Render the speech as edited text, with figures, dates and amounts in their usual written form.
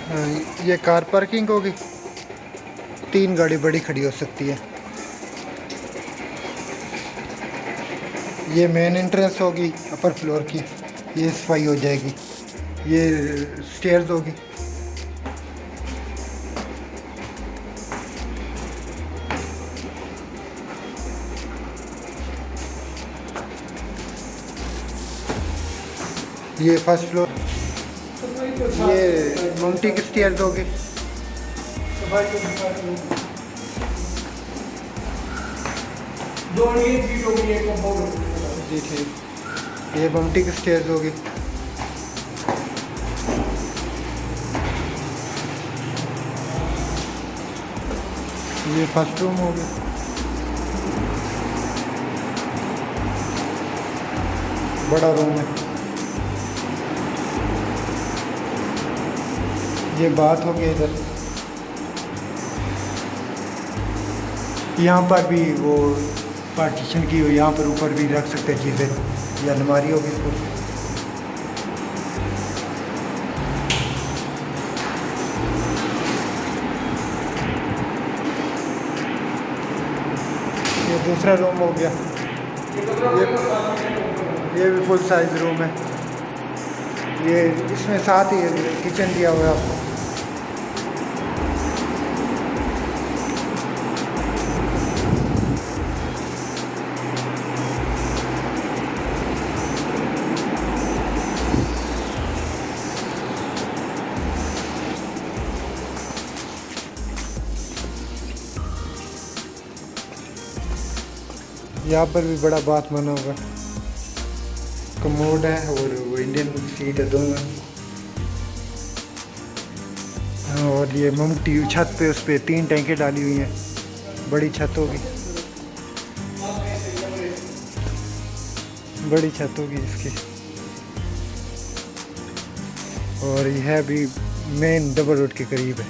ये car parking होगी, 3 गाड़ी बड़ी खड़ी हो सकती है। ये मेन एंट्रेंस होगी अपर फ्लोर की, ये सफाई हो जाएगी। ये स्टेयर्स होगी। ये फर्स्ट फ्लोर, ये ममटी की स्टेयर्स होगी। जी ठीक। ये ममटी की स्टेयर्स होगी। ये फर्स्ट रूम होगी। बड़ा रूम है। ये बात हो गई इधर। यहाँ पर भी वो पार्टीशन की हो, यहाँ पर ऊपर भी रख सकते हैं चीज़ें, या अलमारी होगी इसको। ये दूसरा रूम हो गया। ये भी फुल साइज रूम है। ये इसमें साथ ही किचन दिया हुआ है आपको। यहाँ पर भी बड़ा बात बना होगा, कमोड है और वो इंडियन सीट है दोनों। और ये ममटी छत पे, उस पे 3 टैंकें डाली हुई हैं, बड़ी छत होगी। बड़ी छत होगी इसकी। और यह भी मेन डबल रोड के करीब है।